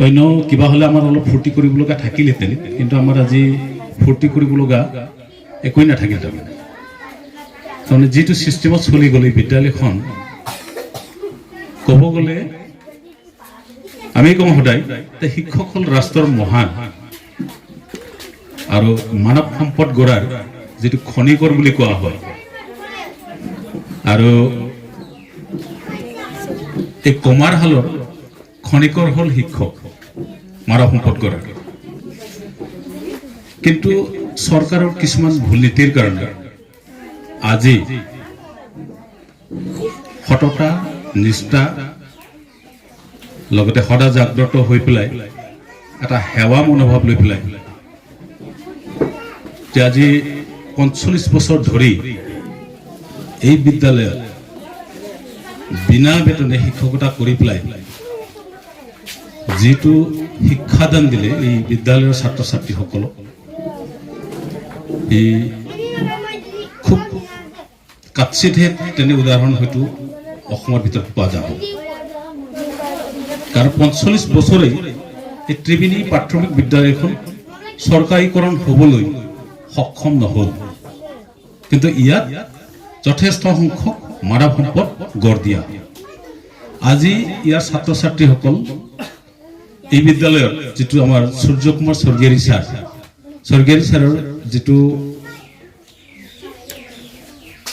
অন্য কিবা হলে আমাৰ অলপ ফূৰ্তি কৰিব লগা থাকিলেহেঁতেন, কিন্তু আমাৰ আজি ফূৰ্তি কৰিব লগা একোই নাথাকিল। তাৰমানে যিটো ছিষ্টেমত চলি গ'ল এই বিদ্যালয়খন, ক'ব গ'লে আমি কওঁ সদায় যে শিক্ষক হ'ল ৰাষ্ট্ৰৰ মহান আৰু মানৱ সম্পদ গঢ়াৰ যিটো খনিকৰ বুলি কোৱা হয়। আৰু এই কমাৰ হালৰ খনিকৰ হ'ল শিক্ষক, মানৱ সম্পদ গঢ়াৰ। কিন্তু চৰকাৰৰ কিছুমান ভুল নীতিৰ কাৰণে আজি সততা, নিষ্ঠা লগতে সদা জাগ্ৰত হৈ পেলাই এটা সেৱা মনোভাৱ লৈ পেলাই আজি ৪৫ বছৰ ধৰি এই বিদ্যালয়ত বিনা বেতনে শিক্ষকতা কৰি পেলাই যিটো শিক্ষাদান দিলে এই বিদ্যালয়ৰ ছাত্ৰ ছাত্ৰীসকলক, এই খুব কাৎচিতহে তেনে উদাহৰণ হয়তো অসমৰ ভিতৰত পোৱা যাব। কাৰণ ৪৫ বছৰেই এই ত্ৰিবেণী প্ৰাথমিক বিদ্যালয়খন চৰকাৰীকৰণ হ'বলৈ সক্ষম নহ'ল, কিন্তু ইয়াত যথেষ্ট সংখ্যক মানৱ সম্পদ গঢ় দিয়া। আজি ইয়াৰ ছাত্ৰ ছাত্ৰীসকল এই বিদ্যালয়ৰ যিটো আমাৰ সূৰ্য কুমাৰ স্বৰ্গীয়াৰী ছাৰৰ যিটো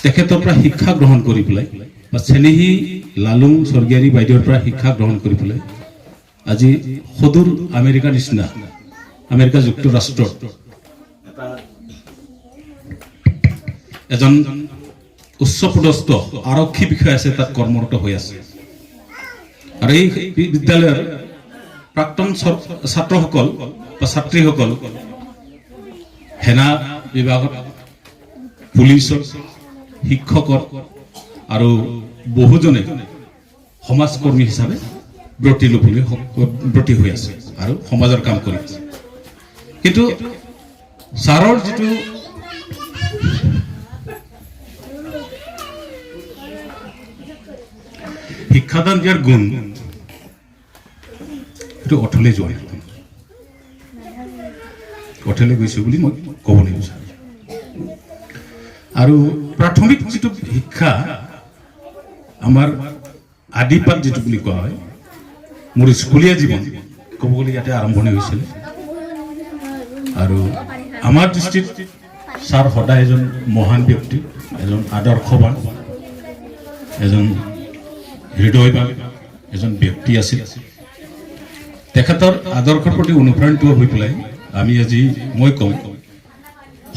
তেখেতৰ পৰা শিক্ষা গ্ৰহণ কৰি পেলাই বা চেনেহী লালুং স্বৰ্গীয়াৰী বাইদেউৰ পৰা শিক্ষা গ্ৰহণ কৰি পেলাই আজি সদূৰ আমেৰিকাৰ নিচিনা আমেৰিকা যুক্তৰাষ্ট্ৰৰ এজন উচ্চপদস্থ আৰক্ষী বিষয়া আছে, তাত কৰ্মৰত হৈ আছে। আৰু এই বিদ্যালয়ৰ প্ৰাক্তন ছাত্ৰসকল বা ছাত্ৰীসকল সেনা বিভাগত, পুলিচত, শিক্ষকত আৰু বহুজনে সমাজকৰ্মী হিচাপে ব্ৰতী হৈ আছে আৰু সমাজৰ কাম কৰি আছে। কিন্তু ছাৰৰ যিটো শিক্ষাদান দিয়াৰ গুণ, এইটো অথলে যোৱা নাই, অথলে গৈছে বুলি মই ক'বলৈ বিচাৰোঁ। আৰু প্ৰাথমিক যিটো শিক্ষা আমাৰ আদিপাত যিটো বুলি কোৱা হয়, মোৰ স্কুলীয়া জীৱন ক'ব গ'লে ইয়াতে আৰম্ভণি হৈছিল। আৰু আমাৰ দৃষ্টিত ছাৰ সদায় এজন মহান ব্যক্তি, এজন আদৰ্শবান, এজন হৃদয়বান এজন ব্যক্তি আছিল। তেখেতৰ আদৰ্শৰ প্ৰতি অনুপ্ৰাণিত হৈ পেলাই আমি আজি মই কওঁ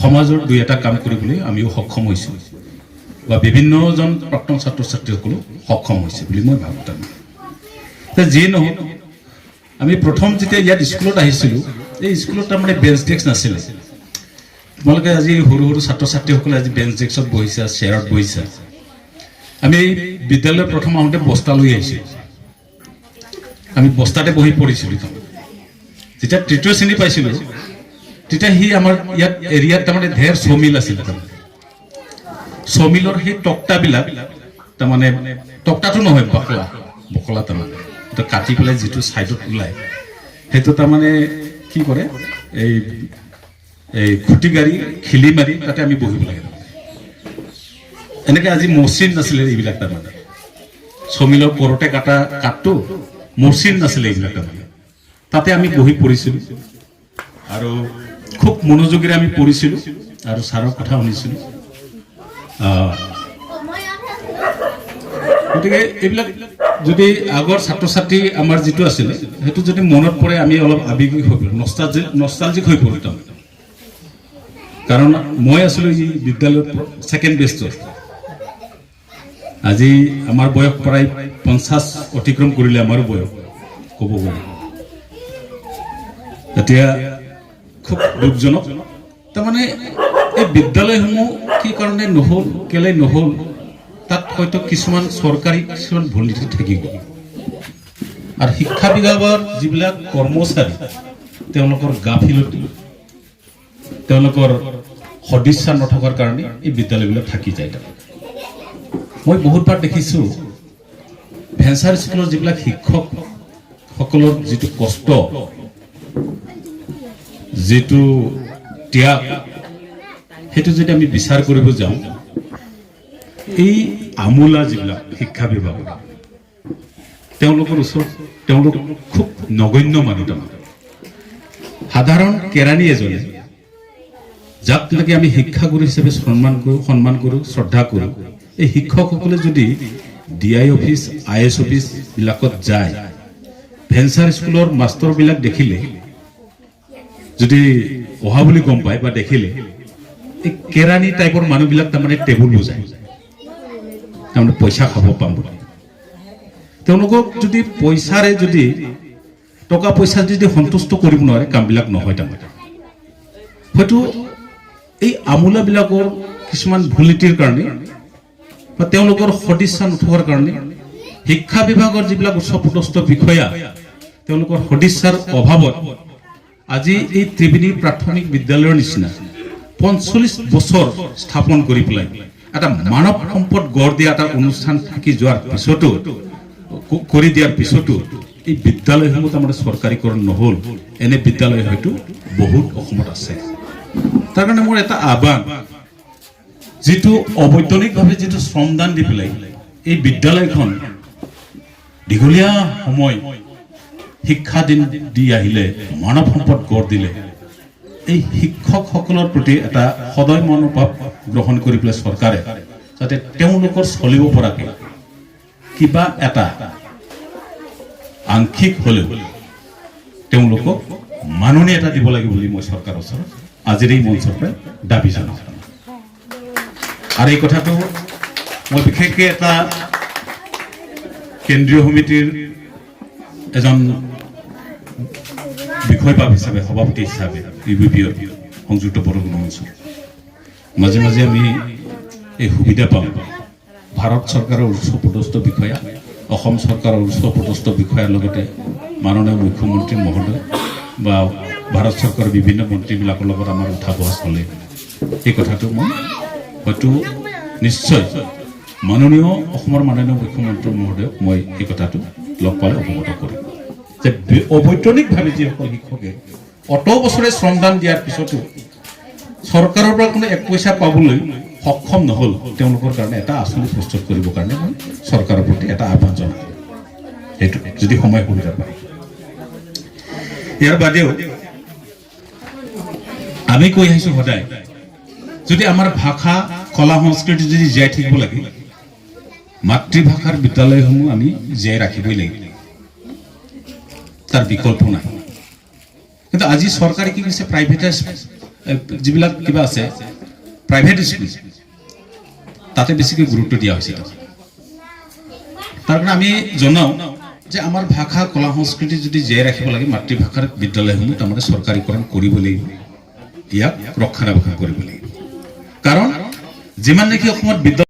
সমাজৰ দুই এটা কাম কৰিবলৈ আমিও সক্ষম হৈছোঁ বা বিভিন্নজন প্ৰাক্তন ছাত্ৰ ছাত্ৰীসকলো সক্ষম হৈছে বুলি মই ভাবোঁ। তাৰমানে যিয়ে নহওক, আমি প্ৰথম যেতিয়া ইয়াত স্কুলত আহিছিলোঁ, এই স্কুলত তাৰমানে বেঞ্চ ডেস্ক নাছিলে। তোমালোকে আজি সৰু সৰু ছাত্ৰ ছাত্ৰীসকলে আজি বেঞ্চ ডেস্কত বহিছা, চেয়াৰত বহিছা। আমি বিদ্যালয়ত প্ৰথম আহোঁতে বস্তা লৈ আহিছোঁ, আমি বস্তাতে বহি পঢ়িছিলোঁ। যেতিয়া তৃতীয় শ্ৰেণী পাইছিলোঁ, তেতিয়া সি আমাৰ ইয়াত এৰিয়াত তাৰমানে ঢেৰ চমিল আছিল। তাৰমানে চমিলৰ সেই তক্তাবিলাক, তাৰমানে তক্তাটো নহয়, বকলা তাৰমানে কাটি পেলাই যিটো ছাইডত ওলায়, সেইটো তাৰমানে কি কৰে, এই খুটি গাড়ী খিলি মাৰি তাতে আমি বহিব লাগে। এনেকৈ আজি মচিন নাছিলে এইবিলাক, তাৰমানে চমিলৰ পৰতে কাটা কাঠটো মচিন নাছিলে এইবিলাক, তাৰমানে তাতে আমি বহি পঢ়িছিলোঁ আৰু খুব মনোযোগেৰে আমি পঢ়িছিলোঁ আৰু ছাৰৰ কথা শুনিছিলোঁ। গতিকে এইবিলাক যদি আগৰ ছাত্ৰ ছাত্ৰী আমাৰ যিটো আছিলে সেইটো যদি মনত পৰে, আমি অলপ আৱেগিক হৈ পৰোঁ, নষ্টালজিক হৈ পৰোঁ। তাৰমানে কাৰণ মই আছিলোঁ এই বিদ্যালয়ত ছেকেণ্ড বেষ্টত। আজি আমাৰ বয়স প্ৰায় 50 অতিক্ৰম কৰিলে, আমাৰো বয়স ক'ব গ'লে। এতিয়া খুব দুখজনক, তাৰমানে এই বিদ্যালয়সমূহ কি কাৰণে নহ'ল, কেলে নহ'ল, তাত হয়তো কিছুমান চৰকাৰী কিছুমান ভুল নীতি থাকি গ'ল। আৰু শিক্ষা বিভাগৰ যিবিলাক কৰ্মচাৰী, তেওঁলোকৰ গাফিলতি, তেওঁলোকৰ সদিচ্ছা নথকাৰ কাৰণে এই বিদ্যালয়বিলাক থাকি যায়। মই বহুতবাৰ দেখিছোঁ ভেঞ্চাৰ স্কুলৰ যিবিলাক শিক্ষক সকলৰ যিটো কষ্ট যিটো ত্যাগ সেইটো যদি আমি বিচাৰ কৰিব যাওঁ এই আমোলা যিবিলাক শিক্ষা বিভাগ তেওঁলোকৰ ওচৰত তেওঁলোক খুব নগণ্য মানুহ তাৰমানে সাধাৰণ কেৰাণী এজনে যাক নেকি আমি শিক্ষাগুৰু হিচাপে সন্মান কৰোঁ শ্ৰদ্ধা কৰোঁ এই শিক্ষকসকলে যদি DI অফিচ IS অফিচ বিলাকত যায় ভেঞ্চাৰ স্কুলৰ মাষ্টৰবিলাক দেখিলে যদি অহা বুলি গম পায় বা দেখিলে এই কেৰাণী টাইপৰ মানুহবিলাক তাৰমানে টেবুল বুজায় তাৰমানে পইচা খাব পাম বুলি তেওঁলোকক যদি পইচাৰে যদি টকা পইচা যদি সন্তুষ্ট কৰিব নোৱাৰে কামবিলাক নহয় তাৰমানে হয়তো এই আমোলাবিলাকৰ কিছুমান ভুলনীতিৰ কাৰণে বা তেওঁলোকৰ সদিচ্ছা নথকাৰ কাৰণে শিক্ষা বিভাগৰ যিবিলাক উচ্চপদস্থ বিষয়া তেওঁলোকৰ সদিচ্ছাৰ অভাৱত আজি এই ত্ৰিবেণী প্ৰাথমিক বিদ্যালয়ৰ নিচিনা 45 বছৰ স্থাপন কৰি পেলাই এটা মানৱ সম্পদ গঢ় দিয়া এটা অনুষ্ঠান থাকি যোৱাৰ পিছতো কৰি দিয়াৰ পিছতো এই বিদ্যালয়সমূহ তাৰমানে চৰকাৰীকৰণ নহ'ল এনে বিদ্যালয় হয়তো বহুত অসমত আছে তাৰ কাৰণে মোৰ এটা আহ্বান যিটো অবৈতনিকভাৱে যিটো শ্ৰমদান দি পেলাই এই বিদ্যালয়খন দীঘলীয়া সময় শিক্ষা দি আহিলে মানৱ সম্পদ গঢ় দিলে এই শিক্ষকসকলৰ প্ৰতি এটা সদয় মনোভাৱ গ্ৰহণ কৰি পেলাই চৰকাৰে যাতে তেওঁলোকৰ চলিব পৰাকৈ কিবা এটা আংশিক হ'লেও তেওঁলোকক মাননি এটা দিব লাগিব বুলি মই চৰকাৰৰ ওচৰত আজিৰ এই মঞ্চৰ পৰা দাবী জনাওঁ আৰু এই কথাটো মই বিশেষকৈ এটা কেন্দ্ৰীয় সমিতিৰ এজন বিষয়বাব হিচাপে সভাপতি হিচাপে UBPৰ সংযুক্ত বৰগুণ অঞ্চল মাজে মাজে আমি এই সুবিধা পাওঁ ভাৰত চৰকাৰৰ উচ্চপদস্থ বিষয়া অসম চৰকাৰৰ উচ্চপদস্থ বিষয়াৰ লগতে মাননীয় মুখ্যমন্ত্ৰী মহোদয় বা ভাৰত চৰকাৰৰ বিভিন্ন মন্ত্ৰীবিলাকৰ লগত আমাৰ উঠা বহা চলে এই কথাটো মই হয়তো নিশ্চয় মাননীয় অসমৰ মাননীয় মুখ্যমন্ত্ৰী মহোদয়ক মই এই কথাটো লগ পালে অৱগত কৰিম যে অবৈতনিকভাৱে যিসকল শিক্ষকে অত বছৰে শ্ৰমদান দিয়াৰ পিছতো চৰকাৰৰ পৰা কোনো 1 পইচা পাবলৈ সক্ষম নহ'ল তেওঁলোকৰ কাৰণে এটা আঁচনি প্ৰস্তুত কৰিবৰ কাৰণে মই চৰকাৰৰ প্ৰতি এটা আহ্বান জনাম সেইটো যদি সময় সুবিধা পায় ইয়াৰ বাদেও আমি কৈ আহিছোঁ সদায় যদি আমাৰ ভাষা কলা সংস্কৃতি যদি জীয়াই থাকিব লাগে মাতৃভাষাৰ বিদ্যালয়সমূহ আমি জীয়াই ৰাখিবই লাগিব তাৰ বিকল্প নাই কিন্তু আজি চৰকাৰে কি কৰিছে প্ৰাইভেটাইজ যিবিলাক কিবা আছে প্ৰাইভেট স্কুল তাতে বেছিকৈ গুৰুত্ব দিয়া হৈছে তাৰ কাৰণে আমি জনাওঁ যে আমাৰ ভাষা কলা সংস্কৃতি যদি জীয়াই ৰাখিব লাগে মাতৃভাষাৰ বিদ্যালয়সমূহ তাৰমানে চৰকাৰীকৰণ কৰিব লাগিব ইয়াক ৰক্ষণাবেক্ষণ কৰিব লাগিব কাৰণ যিমান নেকি অসমত